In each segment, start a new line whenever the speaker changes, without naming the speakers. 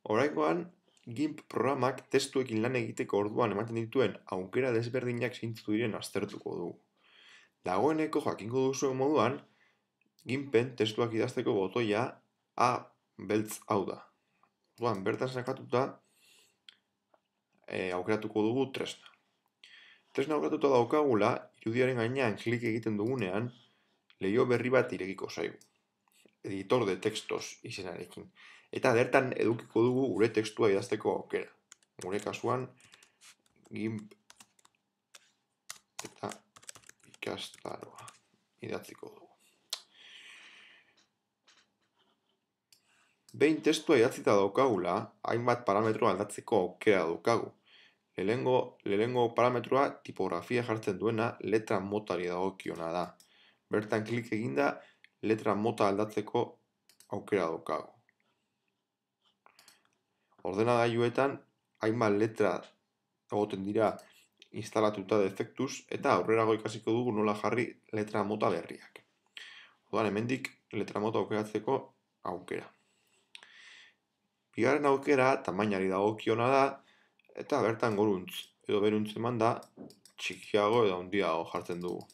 Oraingoan, GIMP programak testuekin lan egiteko orduan ematen dituen aukera desberdinak zeintzuk diren aztertuko dugu. Dagoeneko jakingo duzuen moduan, GIMPen testuak idazteko botoia A beltz hau da. Orduan, bertan sakatuta aukeratuko dugu tresna. Tresna aukeratuta daukagula, irudiaren gainean klik egiten dugunean, leiho berri bat irekiko zaigu. Editor de textos izenarekin. Eta bertan edukiko dugu gure testua idazteko aukera. Gure kasuan, GIMP eta ikastaroa idatziko dugu. Behin testua idatzita daukagula, hainbat parametro aldatzeko aukera daukagu. Lehenengo parametroa tipografia jartzen duena letra motari dagokiona da. Bertan klik eginda, letra mota aldatzeko aukera daukagu. Ordenagailuetan hainbat letra egoten dira instalatuta defektuz eta aurrerago ikasiko dugu nola jarri letra mota berriak. Orduan, hemendik letra mota aukeratzeko aukera. Bigarren aukera tamainari dagokiona da eta bertan goruntz edo beruntz emanda txikiago edo handiago jartzen dugu.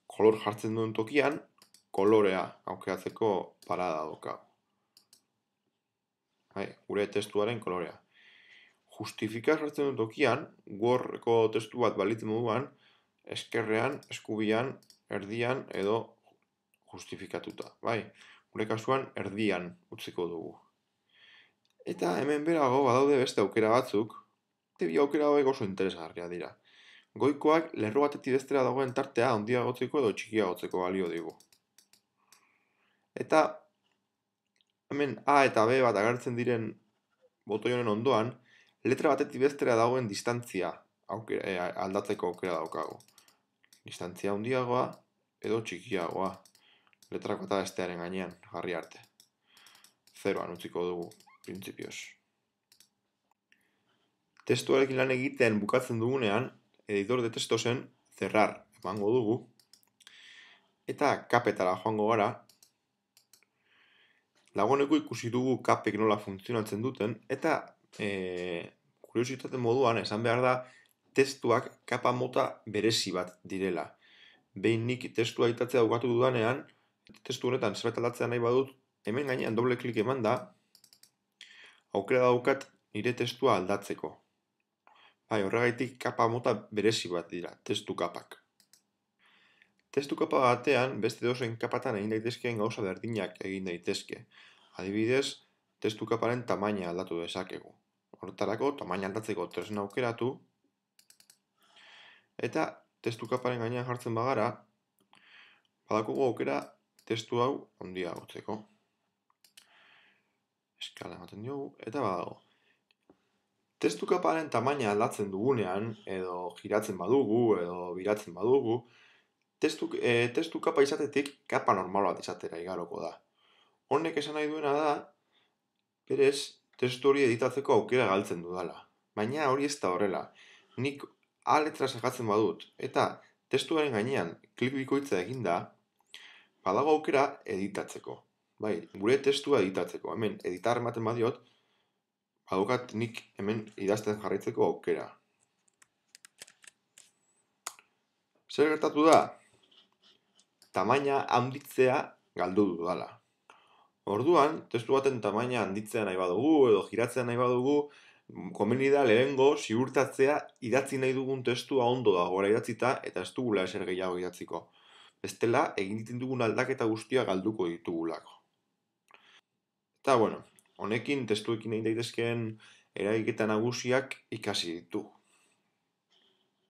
Kolor jartzen duen tokian, kolorea aukeratzeko parada daukagu. Gure testuaren kolorea. Justifika jartzen duen tokian, Wordeko testu bat balitzen moduan, eskerrean, eskubian, erdian edo justifikatuta. Gure kasuan erdian utziko dugu. Eta hemen berago badaude beste aukera batzuk, bi aukera hauek oso interesgarria dira. Goikoak lerro batetik bestera dagoen tartea handiagotzeko edo txikiagotzeko balio digu. Eta hemen A eta B bat agertzen diren botoi honen ondoan, letra batetik bestera dagoen distantzia aldatzeko aukera daukagu. Distantzia handiagoa edo txikiagoa. Letrak bata bestearen gainean jarri arte. 0an utziko dugu, printzipioz. Testuarekin lan egiten bukatzen dugunean, editor de textosen cerrar emango dugu, eta kapetara joango gara. Dagoeneko ikusi dugu kapek nola funtzionatzen duten, eta kuriositate moduan esan behar da testuak kapa mota berezi bat direla. Behin nik testua editatzea bukatu dudanean, testu honetan zerbait aldatzea nahi badut, hemen gainean doble klik eman da, aukera daukat nire testua aldatzeko. Horregaitik kapa mota berezi bat dira, testu kapak. Testu kapa batean, beste edozein kapatan egin daitezkeen gauza berdinak egin daitezke. Adibidez, testu kaparen tamaina aldatu dezakegu. Horretarako, tamaina aldatzeko tresna aukeratu, eta testu kaparen gainean jartzen bagara, badakugu aukera testu hau handiagotzeko. Eskala ematen diogu, eta badago. Testu kaparen tamaina aldatzen dugunean, edo giratzen badugu, edo biratzen badugu, testu kapa izatetik kapa normal bat izatera igaroko da. Honek esan nahi duena da, berez, testu hori editatzeko aukera galtzen dudala. Baina hori ez da horrela. Nik A letra sakatzen badut, eta testuaren gainean klik bikoitza eginda, badago aukera editatzeko. Gure testua editatzeko. Hemen, editar ematen badiot, badukat nik hemen idazten jarraitzeko aukera. Zer gertatu da? Tamaina handitzea galdu dudala. Orduan, testu baten tamaina handitzea nahi badugu edo giratzea nahi badugu, komeni da lehengo ziurtatzea idatzi nahi dugun testua ondo dagoela idatzita eta ez dugula ezer gehiago idatziko. Bestela, egin dugun aldaketa guztia galduko ditugulako. Eta, honekin testuekin egin daitezkeen eragiketa nagusiak ikasi ditugu.